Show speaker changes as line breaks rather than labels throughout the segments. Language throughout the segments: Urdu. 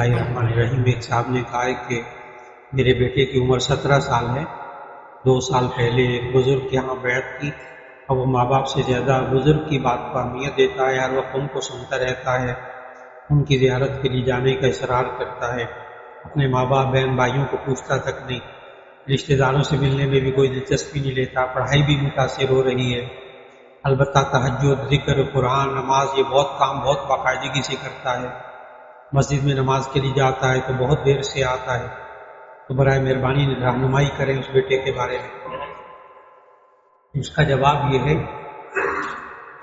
الرحمن الرحیم۔ ایک صاحب نے کہا ہے کہ میرے بیٹے کی عمر 17 سال ہے۔ 2 سال پہلے ایک بزرگ کے یہاں بیعت کی اور وہ ماں باپ سے زیادہ بزرگ کی بات کو اہمیت دیتا ہے، ہر وقت ان کو سنتا رہتا ہے، ان کی زیارت کے لیے جانے کا اصرار کرتا ہے، اپنے ماں باپ بہن بھائیوں کو پوچھتا تک نہیں، رشتہ داروں سے ملنے میں بھی کوئی دلچسپی نہیں لیتا، پڑھائی بھی متاثر ہو رہی ہے۔ البتہ تہجد، ذکر، قرآن، نماز یہ بہت باقاعدگی سے کرتا ہے۔ مسجد میں نماز کے لیے جاتا ہے تو بہت دیر سے آتا ہے، تو برائے مہربانی رہنمائی کریں اس بیٹے کے بارے میں۔ اس کا جواب یہ ہے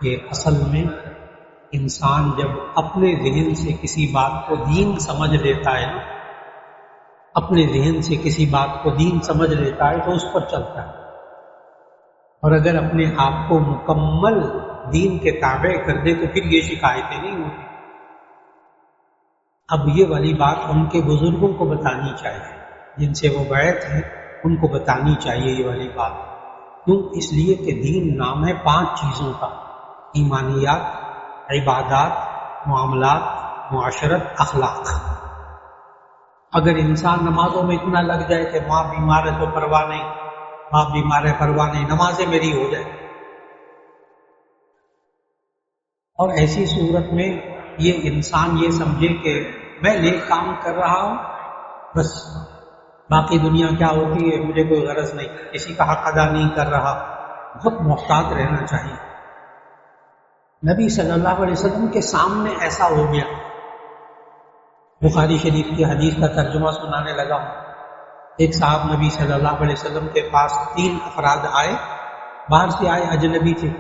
کہ اصل میں انسان جب اپنے ذہن سے کسی بات کو دین سمجھ لیتا ہے نا، اپنے ذہن سے کسی بات کو دین سمجھ لیتا ہے تو اس پر چلتا ہے، اور اگر اپنے آپ کو مکمل دین کے تابع کر دے تو پھر یہ شکایتیں نہیں ہوتی۔ اب یہ والی بات ان کے بزرگوں کو بتانی چاہیے، جن سے وہ بیعت ہیں ان کو بتانی چاہیے یہ والی بات۔ کیوں؟ اس لیے کہ دین نام ہے 5 چیزوں کا: ایمانیات، عبادات، معاملات، معاشرت، اخلاق۔ اگر انسان نمازوں میں اتنا لگ جائے کہ ماں بیمار ہے تو پرواہ نہیں، باپ بیمار ہے پرواہ نہیں، نمازیں میری ہو جائے، اور ایسی صورت میں یہ انسان یہ سمجھے کہ میں نیک کام کر رہا ہوں بس، باقی دنیا کیا ہوتی ہے مجھے کوئی غرض نہیں، کسی کا حق ادا نہیں کر رہا۔ بہت محتاط رہنا چاہیے۔ نبی صلی اللہ علیہ وسلم کے سامنے ایسا ہو گیا، بخاری شریف کی حدیث کا ترجمہ سنانے لگا ہوں۔ ایک صاحب نبی صلی اللہ علیہ وسلم کے پاس 3 افراد آئے، باہر سے آئے، اجنبی تھے،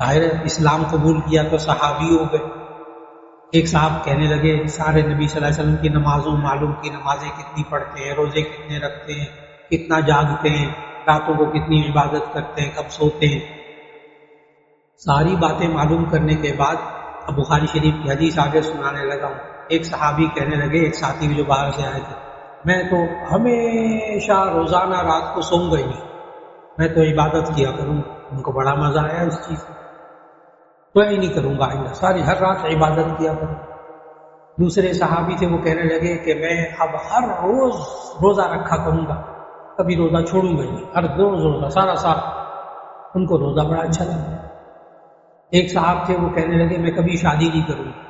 ظاہر اسلام قبول کیا تو صحابی ہو گئے۔ ایک صاحب کہنے لگے سارے نبی صلی اللہ علیہ وسلم کی نمازوں معلوم کی، نمازیں کتنی پڑھتے ہیں، روزے کتنے رکھتے ہیں، کتنا جاگتے ہیں، راتوں کو کتنی عبادت کرتے ہیں، کب سوتے ہیں۔ ساری باتیں معلوم کرنے کے بعد اب بخاری شریف کی حدیث آگے سنانے لگا ہوں۔ ایک صحابی کہنے لگے، ایک ساتھی بھی جو باہر سے آئے تھے، میں تو ہمیشہ روزانہ رات کو سوں گا ہی نہیں، میں تو عبادت کیا کروں۔ ان کو بڑا مزہ آیا اس چیز سے، تو ہی نہیں کروں گا آئندہ، ساری ہر رات عبادت کیا کروں۔ دوسرے صحابی تھے، وہ کہنے لگے کہ میں اب ہر روز روزہ رکھا کروں گا، کبھی روزہ چھوڑوں گا نہیں، ہر روز روزہ سارا سال۔ ان کو روزہ بڑا اچھا لگا۔ ایک صاحب تھے، وہ کہنے لگے میں کبھی شادی نہیں کروں گا،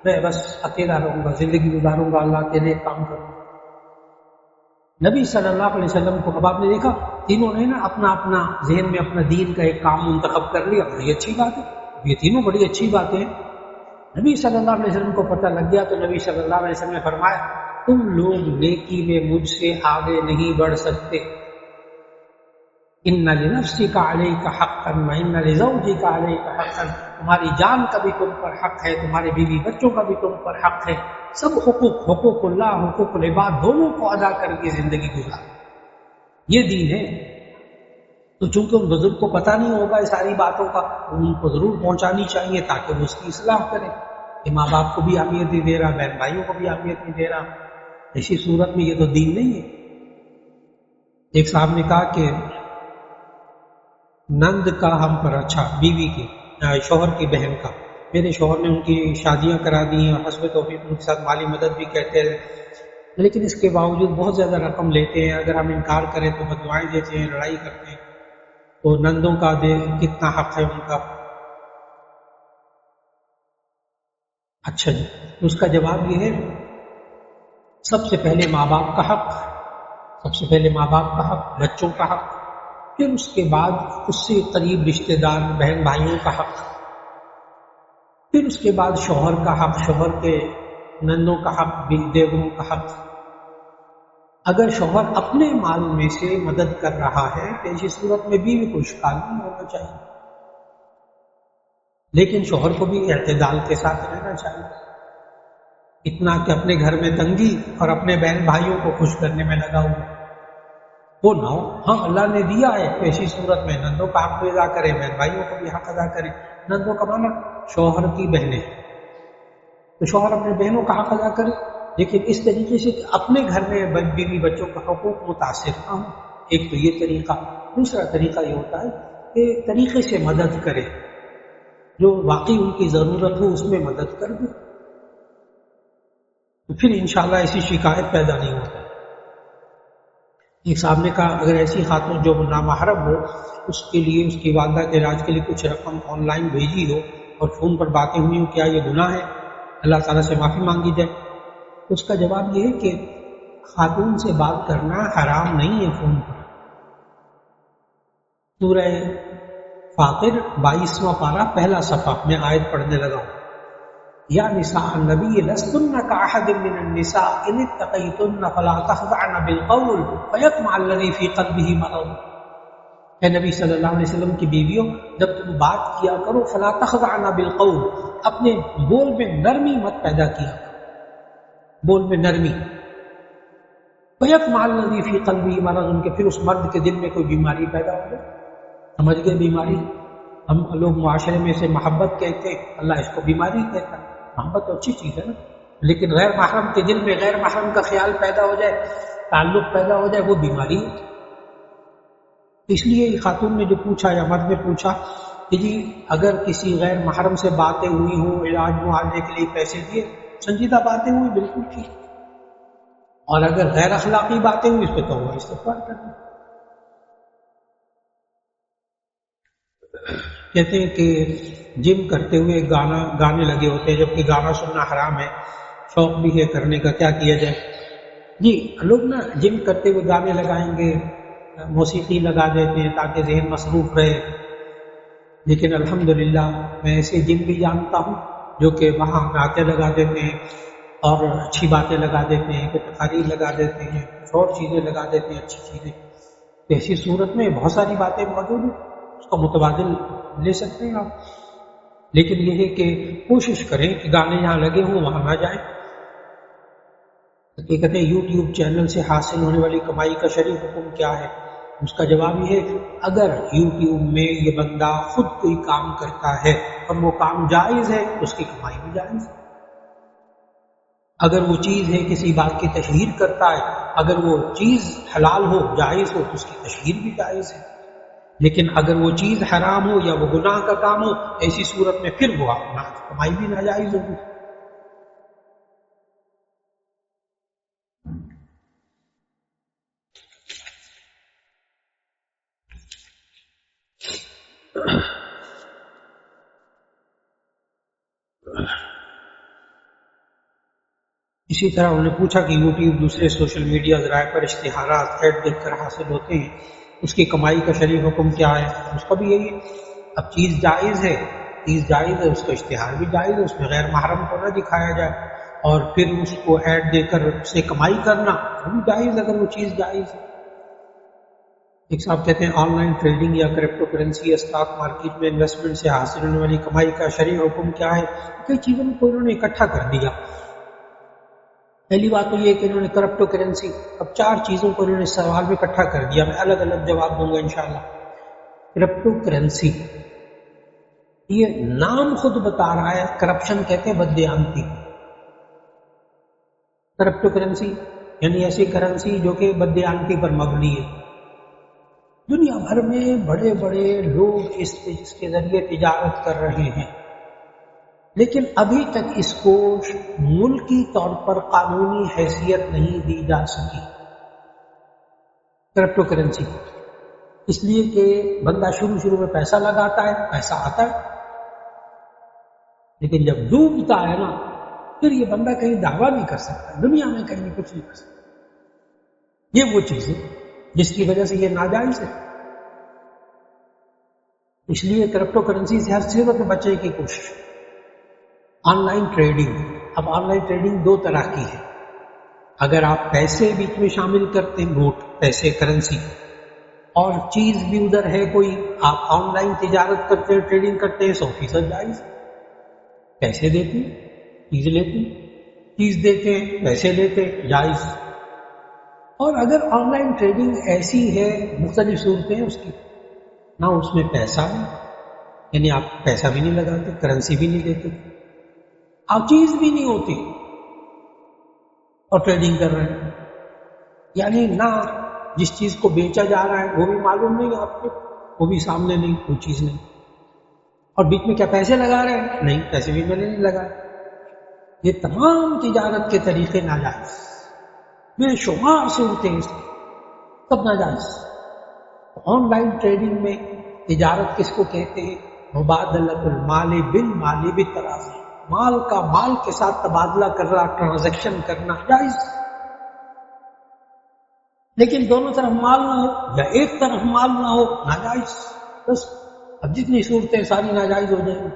میں بس اکیلا رہوں گا، زندگی گزاروں گا، اللہ کے لیے کام کروں گا۔ نبی صلی اللہ علیہ وسلم کو اب آپ نے دیکھا تینوں نے نا اپنا اپنا ذہن میں اپنا دین کا ایک کام منتخب کر لیا، بڑی اچھی بات ہے، یہ تینوں بڑی اچھی باتیں ہیں۔ نبی صلی اللہ علیہ وسلم کو پتہ لگ گیا تو نبی صلی اللہ علیہ وسلم نے فرمایا تم لوگ نیکی میں مجھ سے آگے نہیں بڑھ سکتے، ان لنفسک علیک حقا وان لزوجک علیک حقا، تمہاری جان کا بھی تم پر حق ہے، تمہارے بیوی بچوں کا بھی تم پر حق ہے، سب حقوق اللہ، حقوق العباد دونوں کو ادا کر کے زندگی گزار، یہ دین ہے۔ تو چونکہ ان بزرگ کو پتہ نہیں ہوگا اس ساری باتوں کا، ان کو ضرور پہنچانی چاہیے تاکہ وہ اس کی اصلاح کریں کہ ماں باپ کو بھی اہمیت نہیں دے رہا، بہن بھائیوں کو بھی اہمیت نہیں دے رہا، ایسی صورت میں یہ تو دین نہیں ہے۔ ایک صاحب نے کہا کہ نند کا ہم پر، اچھا بیوی کے شوہر کی بہن کا، میرے شوہر نے ان کی شادیاں کرا دی ہیں اور حسب توفیق ان کے ساتھ مالی مدد بھی کہتے ہیں، لیکن اس کے باوجود بہت زیادہ رقم لیتے ہیں، اگر ہم انکار کریں تو بددعائیں دیتے ہیں، لڑائی کرتے ہیں، تو نندوں کا کتنا حق ہے ان کا؟ اچھا جی، اس کا جواب یہ ہے سب سے پہلے ماں باپ کا حق، سب سے پہلے ماں باپ کا حق، بچوں کا حق، پھر اس کے بعد اس سے قریب رشتہ دار بہن بھائیوں کا حق، پھر اس کے بعد شوہر کا حق، شوہر کے نندوں کا حق، دیوروں کا حق۔ اگر شوہر اپنے مال میں سے مدد کر رہا ہے تو ایسی صورت میں بیوی کو اشکال نہیں ہونا چاہیے، لیکن شوہر کو بھی اعتدال کے ساتھ رہنا چاہیے، اتنا کہ اپنے گھر میں تنگی اور اپنے بہن بھائیوں کو خوش کرنے میں لگا ہوا وہ نہ ہو۔ ہاں اللہ نے دیا ہے تو ایسی صورت میں نندوں کا حق بھی ادا کرے، بہن بھائیوں کو بھی حق ادا کرے۔ نندوں کا مانا شوہر کی بہنیں، تو شوہر اپنے بہنوں کا حق ادا کرے، لیکن اس طریقے سے کہ اپنے گھر میں بیوی بچوں کا حقوق متاثر نہ ہو۔ ایک تو یہ طریقہ، دوسرا طریقہ یہ ہوتا ہے کہ ایک طریقے سے مدد کرے، جو واقعی ان کی ضرورت ہو اس میں مدد کر دے۔ تو پھر انشاءاللہ ایسی شکایت پیدا نہیں ہوتی۔ ایک صاحب نے کہا اگر ایسی خاتون جو نامحرم ہو، اس کے لیے اس کی والدہ کے علاج کے لیے کچھ رقم آن لائن بھیجی ہو اور فون پر باتیں ہوئی ہوں، کیا یہ گناہ ہے؟ اللہ تعالیٰ سے معافی مانگی جائے؟ اس کا جواب یہ ہے کہ خاتون سے بات کرنا حرام نہیں ہے فون پر۔ سورہ فاطر 22واں پارہ پہلا صفحہ میں آیت پڑھنے لگا ہوں۔ یا نساء النبی لستن کاحد من النساء ان اتقیتن فلا تخضعن بالقول فیطمع الذی فی قلبہ مرض۔ اے نبی صلی اللہ علیہ وسلم کی بیویوں، جب تم بات کیا کرو فلا تخضعن بالقول، اپنے بول میں نرمی مت پیدا کیا کرو، بول میں نرمی۔ فیطمع الذی فی قلبہ مرض، ان کے پھر اس مرد کے دل میں کوئی بیماری پیدا ہو جائے۔ سمجھ گئے بیماری؟ ہم لوگ معاشرے میں سے محبت کہتے ہیں، اللہ اس کو بیماری کہتا ہے۔ محبت تو اچھی چیز ہے نا، لیکن غیر محرم کے دل میں غیر محرم کا خیال پیدا ہو جائے، تعلق پیدا ہو جائے، وہ بیماری ہے۔ اس لیے خاتون نے جو پوچھا یا مرد نے پوچھا کہ جی اگر کسی غیر محرم سے باتیں ہوئی ہوں، علاج معالجے کے لیے پیسے دیے، سنجیدہ باتیں ہوئی، بالکل ٹھیک، اور اگر غیر اخلاقی باتیں ہوئی اس پہ توبہ استغفار کرنا۔ کہتے ہیں کہ جم کرتے ہوئے گانے لگے ہوتے ہیں، جبکہ گانا سننا حرام ہے، شوق بھی ہے کرنے کا، کیا کیا جائے؟ جی لوگ نا جم کرتے ہوئے گانے لگائیں گے، موسیقی لگا دیتے ہیں تاکہ ذہن مصروف رہے، لیکن الحمدللہ میں ایسے جم بھی جانتا ہوں جو کہ وہاں نعتیں لگا دیتے ہیں اور اچھی باتیں لگا دیتے ہیں، کوئی تقاریر لگا دیتے ہیں، کچھ اور چیزیں لگا دیتے ہیں، اچھی چیزیں۔ ایسی صورت میں بہت ساری باتیں موجود ہیں، اس کا متبادل لے سکتے ہیں آپ، لیکن یہ ہے کہ کوشش کریں کہ گانے جہاں لگے ہوں وہاں نہ جائیں۔ یہ کہتے ہیں یوٹیوب چینل سے حاصل ہونے والی کمائی کا شرعی حکم کیا ہے؟ اس کا جواب یہ ہے اگر یوٹیوب میں یہ بندہ خود کوئی کام کرتا ہے اور وہ کام جائز ہے تو اس کی کمائی بھی جائز ہے۔ اگر وہ چیز ہے کسی بات کی تشہیر کرتا ہے، اگر وہ چیز حلال ہو جائز ہو تو اس کی تشہیر بھی جائز ہے، لیکن اگر وہ چیز حرام ہو یا وہ گناہ کا کام ہو، ایسی صورت میں پھر وہ اپنا کمائی بھی ناجائز ہوگی۔ اسی طرح انہوں نے پوچھا کہ یوٹیوب دوسرے سوشل میڈیا ذرائع پر اشتہارات ایڈ دیکھ کر حاصل ہوتے ہیں، اس کی کمائی کا شرعی حکم کیا ہے؟ اس کا بھی یہی ہے، اب چیز جائز ہے، چیز جائز ہے، اس کا اشتہار بھی جائز ہے، اس میں غیر محرم کو نہ دکھایا جائے اور پھر اس کو ایڈ دے کر اس سے کمائی کرنا وہ بھی جائز اگر وہ چیز جائز ہے۔ ایک صاحب کہتے ہیں آن لائن ٹریڈنگ یا کرپٹو کرنسی یا اسٹاک مارکیٹ میں انویسٹمنٹ سے حاصل ہونے والی کمائی کا شرعی حکم کیا ہے؟ کئی چیزوں کو انہوں نے اکٹھا کر دیا۔ پہلی بات تو یہ کہ انہوں نے کرپٹو کرنسی، اب 4 چیزوں کو انہوں نے سوال میں اکٹھا کر دیا، میں الگ الگ جواب دوں گا انشاءاللہ۔ کرپٹو کرنسی، یہ نام خود بتا رہا ہے، کرپشن کہتے ہیں بددیانتی۔ کرپٹو کرنسی یعنی ایسی کرنسی جو کہ بددیانتی پر مبنی ہے۔ دنیا بھر میں بڑے بڑے لوگ اس کے ذریعے تجارت کر رہے ہیں، لیکن ابھی تک اس کو ملکی طور پر قانونی حیثیت نہیں دی جا سکی، کرپٹو کرنسی، اس لیے کہ بندہ شروع میں پیسہ لگاتا ہے، پیسہ آتا ہے، لیکن جب ڈوبتا ہے نا پھر یہ بندہ کہیں دعویٰ نہیں کر سکتا، دنیا میں کہیں کچھ نہیں کر سکتا۔ یہ وہ چیز ہے جس کی وجہ سے یہ ناجائز ہے، اس لیے کرپٹو کرنسی سے ہر صورت میں بچنے کی کوشش۔ آن لائن ٹریڈنگ، اب آن لائن ٹریڈنگ 2 طرح کی ہے، اگر آپ پیسے بیچ میں شامل کرتے ہیں، نوٹ، پیسے، کرنسی، اور چیز بھی ادھر ہے کوئی، آپ آن لائن تجارت کرتے ہیں، ٹریڈنگ کرتے ہیں، 100% جائز، پیسے دیتے ہیں چیز لیتے ہیں، چیز دیتے ہیں پیسے لیتے ہیں، جائز۔ اور اگر آن لائن ٹریڈنگ ایسی ہے، مختلف صورتیں ہیں اس کی، نہ اس میں پیسہ ہے، یعنی آپ پیسہ بھی نہیں لگاتے، کرنسی بھی نہیں دیتے، آپ چیز بھی نہیں ہوتی اور ٹریڈنگ کر رہے ہیں، یعنی نہ جس چیز کو بیچا جا رہا ہے وہ بھی معلوم نہیں آپ کو، وہ بھی سامنے نہیں، کوئی چیز نہیں، اور بیچ میں کیا پیسے لگا رہے ہیں؟ نہیں، پیسے بھی میں نے نہیں لگائے۔ یہ تمام تجارت کے طریقے ناجائز، بے شمار صورتیں اس کی سب ناجائز۔ آن لائن ٹریڈنگ میں تجارت کس کو کہتے ہیں؟ مبادلۃ المال بالمال بالتراضی، مال کا مال کے ساتھ تبادلہ کرنا، ٹرانزیکشن کرنا جائز، لیکن دونوں طرف مال نہ ہو یا ایک طرف مال نہ ہو ناجائز۔ بس اب جتنی صورتیں ساری ناجائز ہو جائیں گی۔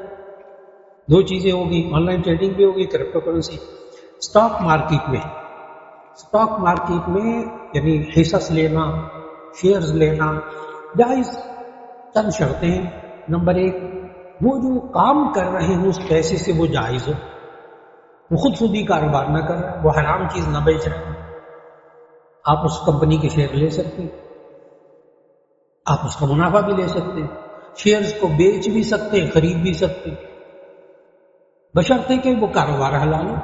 دو چیزیں ہوگی، آن لائن ٹریڈنگ بھی ہوگی، کرپٹو کرنسی۔ اسٹاک مارکیٹ میں یعنی حصص لینا، شیئرز لینا جائز، چند شرطیں ہیں۔ نمبر 1، وہ جو کام کر رہے ہیں اس پیسے سے وہ جائز ہو، وہ خود خودی کاروبار نہ کر رہا ہے، وہ حرام چیز نہ بیچ رہا ہے۔ آپ اس کمپنی کے شیئر لے سکتے ہیں، آپ اس کا منافع بھی لے سکتے ہیں، شیئرز کو بیچ بھی سکتے ہیں، خرید بھی سکتے ہیں، بشرطے کہ وہ کاروبار حلال ہو،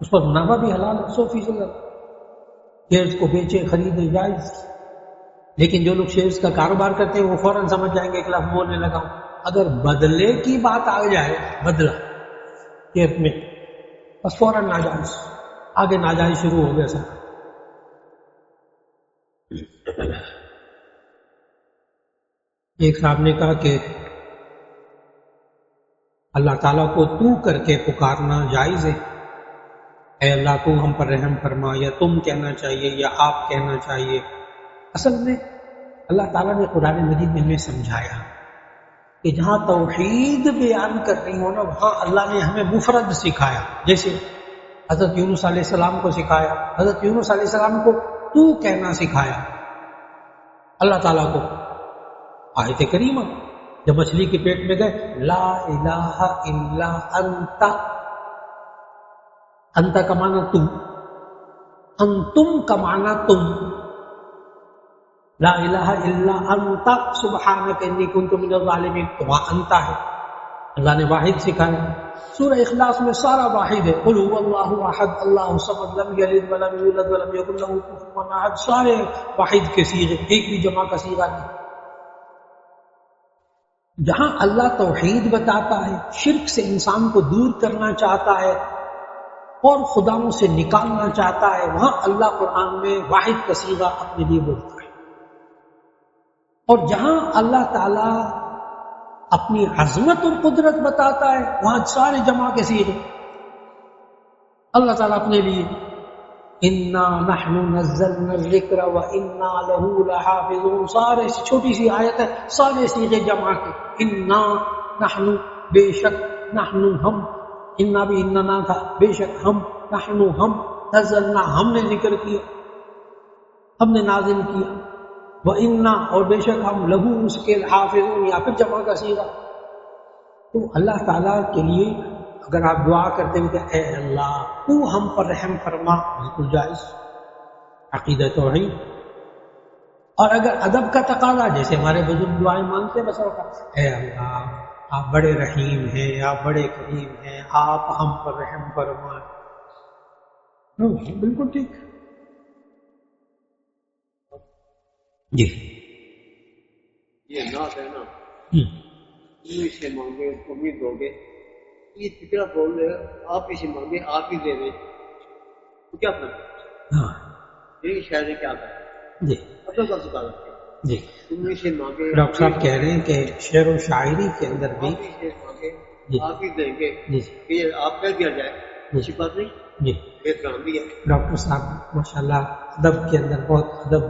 اس پر منافع بھی حلال ہے، 100% شیئرز کو بیچیں خریدیں جائز۔ لیکن جو لوگ شیئرز کا کاروبار کرتے ہیں وہ فوراً سمجھ جائیں گے کہ میں بولنے لگا ہوں، اگر بدلے کی بات آ جائے، بدلہ شیئر میں، بس فوراً ناجائز، آگے ناجائز شروع ہو گیا سر۔ ایک صاحب نے کہا کہ اللہ تعالیٰ کو تو کر کے پکارنا جائز ہے، اے اللہ تو ہم پر رحم فرما، یا تم کہنا چاہیے یا آپ کہنا چاہیے۔ اصل میں اللہ تعالیٰ نے قرآن مجید میں ہمیں سمجھایا کہ جہاں توحید بیان کرنی ہو نا وہاں اللہ نے ہمیں مفرد سکھایا، جیسے حضرت یونس علیہ السلام کو سکھایا، حضرت یونس علیہ السلام کو تو کہنا سکھایا اللہ تعالیٰ کو۔ آیت کریمہ جب مچھلی کے پیٹ میں گئے، لا الہ الا انت، انت کا معنی تم، انتم کا معنی تم، لا الہ الا انت سبحانک انی کنت من الظالمین، تو وہاں انت ہے، اللہ نے واحد سکھایا۔ سورہ اخلاص میں سارا واحد ہے، قل هو اللہ احد اللہ الصمد لم یلد ولم یولد ولم یکن له کفوا احد، سارے واحد کے صیغے، ایک بھی جمع کا صیغہ نہیں۔ جہاں اللہ توحید بتاتا ہے، شرک سے انسان کو دور کرنا چاہتا ہے اور خداؤں سے نکالنا چاہتا ہے، وہاں اللہ قرآن میں واحد کا صیغہ اپنے لیے بولتا ہے۔ اور جہاں اللہ تعالیٰ اپنی عظمت اور قدرت بتاتا ہے وہاں سارے جمع کے صیغے اللہ تعالیٰ اپنے لیے، انا نحن نزلنا الذکر وانا له لحافظون، سارے چھوٹی سی آیت ہے، سارے صیغے جمع کے، انا نحن بے شک، نحن ہم، انا بھی اننا تھا، بے شک ہم، نحن ہم، نزلنا ہم نے ذکر کیا، ہم نے نازل کیا، وَإِنَّا اور بے شک ہم لہو اس کے حافظون، یا پھر جمع کا صیغہ۔ تو اللہ تعالیٰ کے لیے اگر آپ دعا کرتے ہوئے کہ اے اللہ تو ہم پر رحم فرما، بالکل جائز، عقیدہ توحید۔ اور اگر ادب کا تقاضا، جیسے ہمارے بزرگ دعائیں مانگتے بس اے اللہ آپ بڑے رحیم ہیں، آپ بڑے کریم ہیں، آپ ہم پر رحم فرمائیں، بالکل ٹھیک۔ جی
یہ نعت ہے نا، امید سے مانگے امید دو گے، یہ فکرہ بول رہے آپ ہی سے مانگے آپ ہی دے دیں، تو کیا فرق؟
ہاں
یہی شاعری کیا کرتے
جی
اصل کا سکھا رکھتے
جی۔
امید سے مانگے،
ڈاکٹر صاحب کہہ رہے ہیں کہ شعر و شاعری کے اندر بھی
آپ ہی سے مانگے
جی
آپ ہی دیں گے،
جی
کہ یہ آپ کہہ دیا جائے اچھی بات نہیں،
جی۔
احترام بھی ہے۔
ڈاکٹر صاحب ماشاءاللہ ادب کے اندر ادب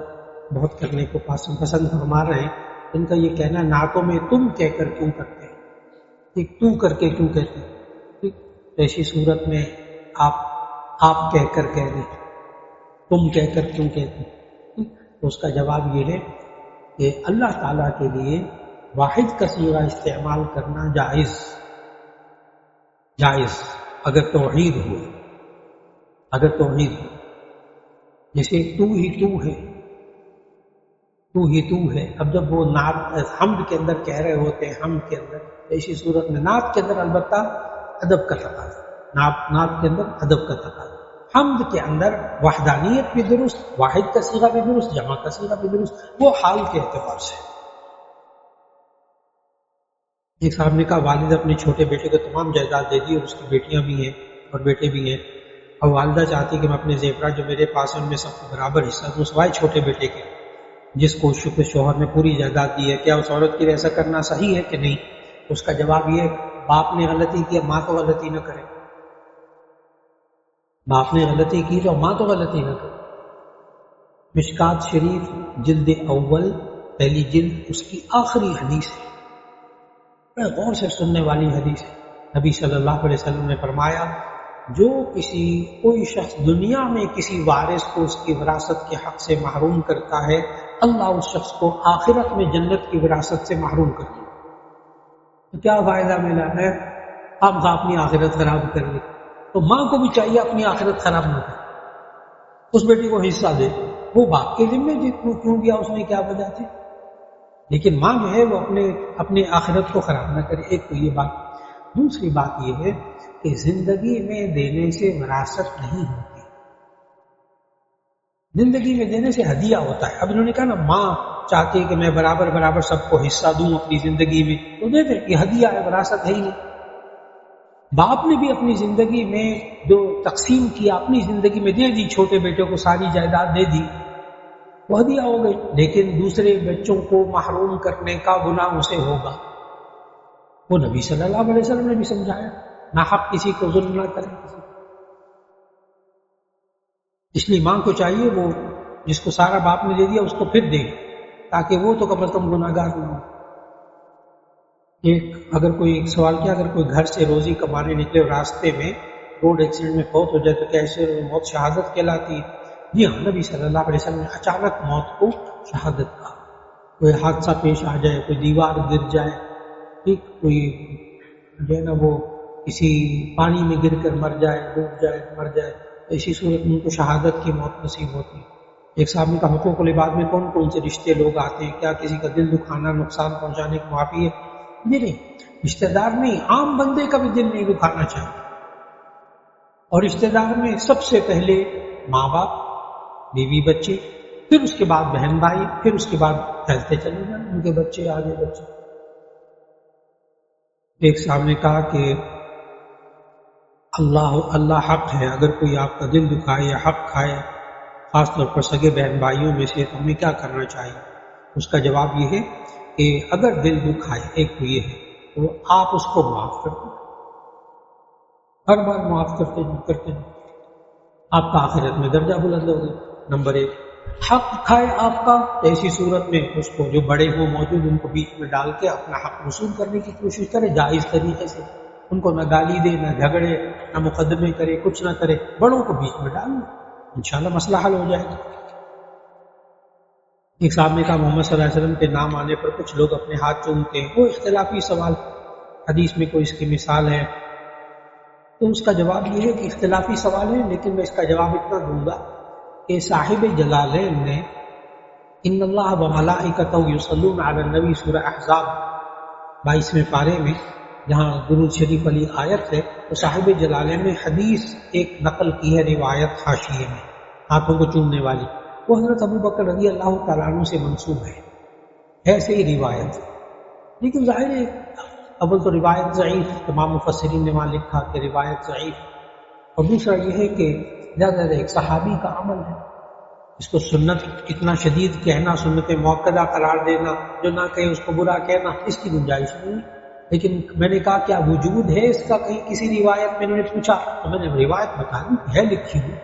بہت کرنے کو پسند فرما رہے ہیں۔ ان کا یہ کہنا ہے نعتوں میں تم کہہ کر کیوں کرتے ہیں، ٹھیک، تو کر کے کیوں کہتے ہیں، ٹھیک، ایسی صورت میں آپ کہہ کر کہہ دیں، تم کہہ کر کیوں کہتے ہیں، ٹھیک۔ تو اس کا جواب یہ ہے کہ اللہ تعالیٰ کے لیے واحد کا صیغہ استعمال کرنا جائز اگر توحید ہو، جیسے تو ہی تو ہے۔ اب جب وہ نعت حمد کے اندر کہہ رہے ہوتے ہیں، حمد کے اندر، ایسی صورت میں نعت کے اندر البتہ ادب کا تقاضا، نعت کے اندر ادب کا تقاضا، حمد کے اندر وحدانیت بھی درست، واحد کا صیغہ بھی درست، جمع کا صیغہ بھی درست، وہ حال کے اعتبار سے۔ ایک صاحب نے کہا والد اپنے چھوٹے بیٹے کو تمام جائیداد دے دی اور اس کی بیٹیاں بھی ہیں، اور بیٹے بھی ہیں، اور والدہ چاہتی کہ میں اپنے زیورات جو میرے پاس ہیں ان میں سب کو برابر حصہ دوں سوائے چھوٹے بیٹے کے، جس کو شوہر نے پوری جائیداد دی ہے، کیا اس عورت کے لیے ایسا کرنا صحیح ہے کہ نہیں؟ اس کا جواب یہ ہے باپ نے غلطی کی، ماں تو غلطی نہ کرے، باپ نے غلطی کی تو ماں تو غلطی نہ کرے۔ مشکات شریف جلد اول پہلی جلد اس کی آخری حدیث ہے، بڑے غور سے سننے والی حدیث ہے۔ نبی صلی اللہ علیہ وسلم نے فرمایا جو کوئی شخص دنیا میں کسی وارث کو اس کی وراثت کے حق سے محروم کرتا ہے، اللہ اس شخص کو آخرت میں جنت کی وراثت سے محروم کر دے۔ تو کیا فائدہ ملا ہے؟ آپ اپنی آخرت خراب کر لی۔ تو ماں کو بھی چاہیے اپنی آخرت خراب نہ کرے، اس بیٹی کو حصہ دے، وہ باپ کے ذمے کیوں دیا، اس میں کیا وجہ تھی؟ لیکن ماں جو ہے وہ اپنے آخرت کو خراب نہ کرے۔ ایک تو یہ بات۔ دوسری بات یہ ہے کہ زندگی میں دینے سے وراثت نہیں ہوتی، زندگی میں دینے سے ہدیہ ہوتا ہے۔ اب انہوں نے کہا نا ماں چاہتی ہے کہ میں برابر سب کو حصہ دوں اپنی زندگی میں، تو دے دے، یہ ہدیہ ہے، وراثت ہے ہی نہیں۔ باپ نے بھی اپنی زندگی میں جو تقسیم کیا اپنی زندگی میں دے دی، چھوٹے بیٹے کو ساری جائیداد دے دی، وہ ہدیہ ہو گئی، لیکن دوسرے بچوں کو محروم کرنے کا گناہ اسے ہوگا۔ وہ نبی صلی اللہ علیہ وسلم نے بھی سمجھایا ناحق کسی کو ظلم نہ کریں۔ اس لیے ماں کو چاہیے وہ جس کو سارا باپ نے دے دیا اس کو پھر دے، تاکہ وہ تو کم از کم گناہ گار نہ ہو۔ اگر کوئی ایک سوال کیا، اگر کوئی گھر سے روزی کمانے نکلے اور راستے میں روڈ ایکسیڈنٹ میں فوت ہو جائے تو کیا ایسے موت شہادت کہلاتی ہے؟ جی ہاں، نبی صلی اللہ علیہ وسلم نے اچانک موت کو شہادت کہا۔ کوئی حادثہ پیش آ جائے، کوئی دیوار گر جائے، ٹھیک، کوئی جو ہے نا وہ کسی پانی میں گر کر مر جائے، ڈوب جائے، مر جائے، تو اسی صورت میں ان کو شہادت کی موت نصیب ہوتی ہے۔ ایک صاحب نے کہا حقوق العباد میں کون کون سے رشتے لوگ آتے ہیں، کیا کسی کا دل دکھانا نقصان پہنچانے کی معافی ہے؟ نہیں، رشتہ دار نہیں، عام بندے کا بھی دل نہیں دکھانا چاہیے۔ اور رشتہ دار میں سب سے پہلے ماں باپ، بیوی بچے، پھر اس کے بعد بہن بھائی، پھر اس کے بعد پھیلتے چلے جائیں ان کے بچے، آگے بچے۔ ایک صاحب نے کہا کہ اللہ حق ہے، اگر کوئی آپ کا دل دکھائے یا حق کھائے، خاص طور پر سگے بہن بھائیوں میں سے، تو ہمیں کیا کرنا چاہیے؟ اس کا جواب یہ ہے کہ اگر دل دکھائے، ایک تو یہ ہے تو آپ اس کو معاف کر دیں، ہر بار معاف کرتے ہیں، آپ کا آخرت میں درجہ بلند ہوگا۔ نمبر ایک، حق کھائے آپ کا، تو ایسی صورت میں اس کو جو بڑے ہوں موجود ان کو بیچ میں ڈال کے اپنا حق وصول کرنے کی کوشش کرے جائز طریقے سے، ان کو نہ گالی دے، نہ جھگڑے، نہ مقدمے کرے، کچھ نہ کرے، بڑوں کو بیچ میں ڈال دیں، انشاءاللہ مسئلہ حل ہو جائے گا۔ ایک صاحب نے کہا محمد صلی اللہ علیہ وسلم کے نام آنے پر کچھ لوگ اپنے ہاتھ چومتے ہیں، وہ اختلافی سوال، حدیث میں کوئی اس کی مثال ہے؟ تو اس کا جواب یہ ہے کہ اختلافی سوال ہے، لیکن میں اس کا جواب اتنا دوں گا کہ صاحب جلالین نے ان اللہ وملائکتہ یصلون علی النبی سورہ احزاب 22ویں پارے میں جہاں درود شریف والی آیت ہے، تو صاحب جلالین نے حدیث ایک نقل کی ہے، روایت حاشیے میں ہاتھوں کو چومنے والی، وہ حضرت ابو بکر رضی اللہ تعالیٰ عنہ سے منسوب ہے، ایسے ہی روایت، لیکن ظاہر ہے اول تو روایت ضعیف، تمام مفسرین نے وہاں لکھا کہ روایت ضعیف، اور دوسرا یہ ہے کہ زیادہ ایک صحابی کا عمل ہے، اس کو سنت اتنا شدید کہنا، سنت موقدہ قرار دینا، جو نہ کہے اس کو برا کہنا، اس کی گنجائش نہیں ہے۔ لیکن میں نے کہا کیا وجود ہے اس کا کہیں کسی روایت میں؟ انہوں نے پوچھا تو میں نے روایت بتا دی ہے، لکھی ہوئی۔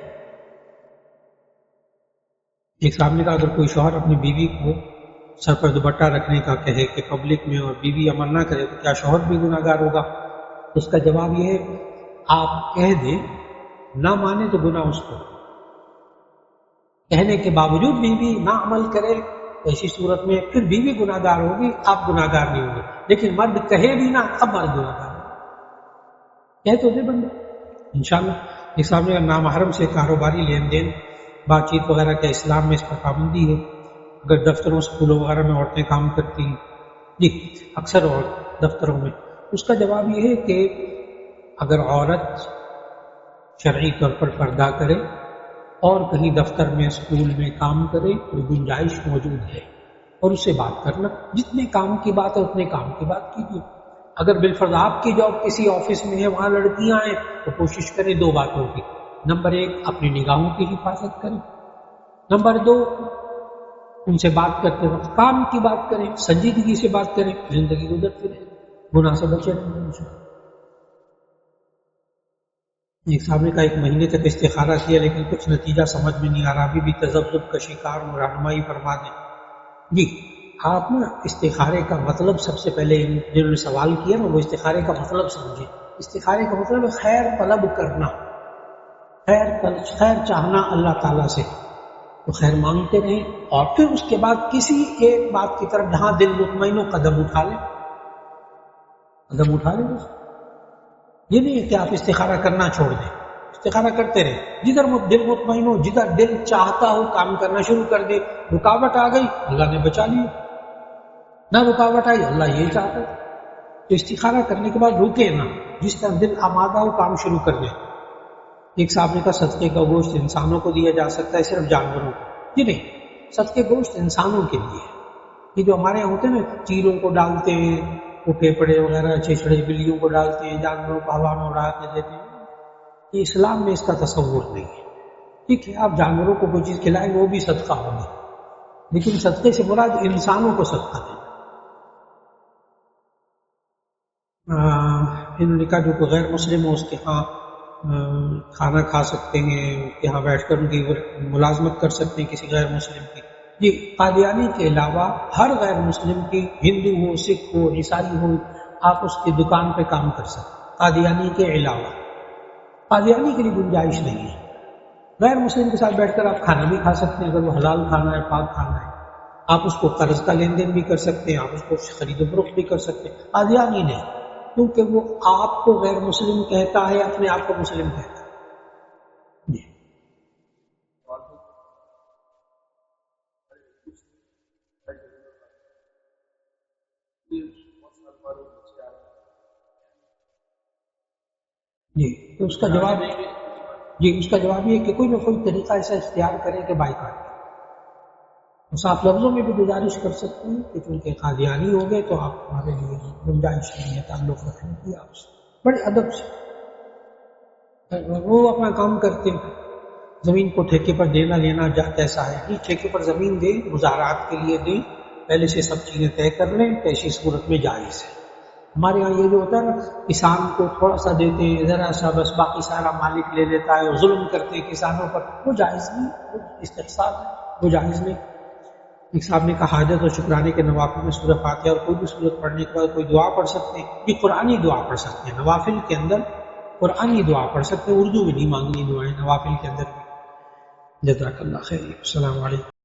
ایک صاحب نے کہا اگر کوئی شوہر اپنی بیوی کو سر پر دوپٹہ رکھنے کا کہے کہ پبلک میں، اور بیوی عمل نہ کرے تو کیا شوہر بھی گناہ گار ہوگا؟ اس کا جواب یہ ہے آپ کہہ دیں، نہ مانے تو گناہ اس کو، کہنے کے باوجود بیوی نہ عمل کرے تو ایسی صورت میں پھر بیوی گناہ گار ہوگی، آپ گناہ گار نہیں ہوں گے، لیکن مرد کہے بھی نہ، اب مرد گناہ گار ہوگا، کہہ تو دے بندہ انشاءاللہ۔ اس سامنے نامحرم سے کاروباری لین دین، بات چیت وغیرہ کا اسلام میں اس پر پابندی ہے؟ اگر دفتروں اسکولوں وغیرہ میں عورتیں کام کرتی ہیں، جی اکثر دفتروں میں، اس کا جواب یہ ہے کہ اگر عورت شرعی طور پر پردہ کرے اور کہیں دفتر میں اسکول میں کام کرے تو گنجائش موجود ہے، اور اس سے بات کرنا، جتنے کام کی بات ہے اتنے کام کی بات کیجیے، اگر بالفرض آپ کی جاب کسی آفس میں ہے، وہاں لڑکیاں ہیں، تو کوشش کریں 2 باتوں کی. نمبر 1 اپنی نگاہوں کی حفاظت کریں. نمبر 2 ان سے بات کرتے وقت کام کی بات کریں، سنجیدگی سے بات کریں، زندگی گزرتی رہے، گناہ سے بچے رہیں. ایک صاحب نے کہا 1 مہینے تک استخارہ کیا لیکن کچھ نتیجہ سمجھ میں نہیں آ رہا، ابھی بھی تذبذب کا شکار ہوں، رہنمائی فرما دیں. جی آپ نا استخارے کا مطلب سب سے پہلے جنہوں نے سوال کیا نا وہ استخارے کا مطلب سمجھیں. استخارے کا مطلب خیر طلب کرنا، خیر چاہنا اللہ تعالیٰ سے. تو خیر مانگتے رہیں اور پھر اس کے بعد کسی ایک بات کی طرف جہاں دل مطمئن ہو قدم اٹھا لیں. یہ نہیں ہے کہ آپ استخارہ کرنا چھوڑ دیں، استخارہ کرتے رہیں. جدھر دل مطمئن ہو، جدھر دل چاہتا ہو کام کرنا شروع کر دے. رکاوٹ آ گئی اللہ نے بچا لیا، نہ رکاوٹ آئی اللہ یہی چاہتا ہے. تو استخارہ کرنے کے بعد رکے نہ، جس طرح دل آمادہ ہو کام شروع کر دے. ایک صاحب نے کہا صدقے کا گوشت انسانوں کو دیا جا سکتا ہے صرف جانوروں کو؟ جی نہیں، صدقے گوشت انسانوں کے لیے ہے. یہ جو ہمارے یہاں ہوتے ہیں نا چیلوں کو ڈالتے ہیں، وہ پھیپھڑے وغیرہ چھچڑے بلیوں کو ڈالتے ہیں، جانوروں کو ہوا میں اڑا کے دیتے ہیں، یہ اسلام میں اس کا تصور نہیں ہے. ٹھیک ہے آپ جانوروں کو کوئی چیز کھلائیں وہ بھی صدقہ ہوگا، لیکن صدقے سے مراد انسانوں کو صدقہ دیں. انہوں نے کہا جو کوئی غیر مسلم ہو اس کے ہاں کھانا کھا سکتے ہیں، اس کے ہاں بیٹھ کر ان کی ملازمت کر سکتے ہیں کسی غیر مسلم کی. جی قادیانی کے علاوہ ہر غیر مسلم کی، ہندو ہو، سکھ ہو، عیسائی ہو، آپ اس کی دکان پہ کام کر سکتے. قادیانی کے علاوہ قادیانی کے لیے گنجائش نہیں ہے. غیر مسلم کے ساتھ بیٹھ کر آپ کھانا بھی کھا سکتے ہیں، اگر وہ حلال کھانا ہے، پاک کھانا ہے. آپ اس کو قرض کا لین دین بھی کر سکتے ہیں، آپ اس کو خرید و فروخت بھی کر سکتے ہیں. قادیانی نہیں، کیونکہ وہ آپ کو غیر مسلم کہتا ہے، اپنے آپ کو مسلم کہتا ہے. جی جی تو اس کا جواب یہ کہ کوئی نہ کوئی طریقہ ایسا اختیار کریں کہ بائیکاٹ کریں. صاف لفظوں میں بھی گزارش کر سکتے ہیں کہ چونکہ قادیانی ہو گئے تو آپ ہمارے لیے گنجائش نہیں ہے تعلق رکھنے کی. آپ سے بڑے ادب سے وہ اپنا کام کرتے ہیں. زمین کو ٹھیکے پر دینا لینا کیسا ہے؟ جی ٹھیکے پر زمین دیں، مزارات کے لیے دیں، پہلے سے سب چیزیں طے کر لیں تو ایسی صورت میں جائز ہے. ہمارے یہاں یہ جو ہوتا ہے نا کسان کو تھوڑا سا دیتے ہیں ذرا سا بس، باقی سارا مالک لے لیتا ہے اور ظلم کرتے ہیں کسانوں پر، وہ جائز نہیں، وہ استحصال ہے، وہ جائز نہیں. ایک صاحب نے کہا حاجت اور شکرانے کے نوافل میں سورہ فاتحہ اور کوئی بھی سورت پڑھنے کے بعد کوئی دعا پڑھ سکتے ہیں؟ یہ قرآنی دعا پڑھ سکتے ہیں. نوافل کے اندر قرآنی دعا پڑھ سکتے ہیں، اردو میں نہیں مانگنی دعائیں نوافل کے اندر بھی. جزاک اللہ خیر. السلام علیکم.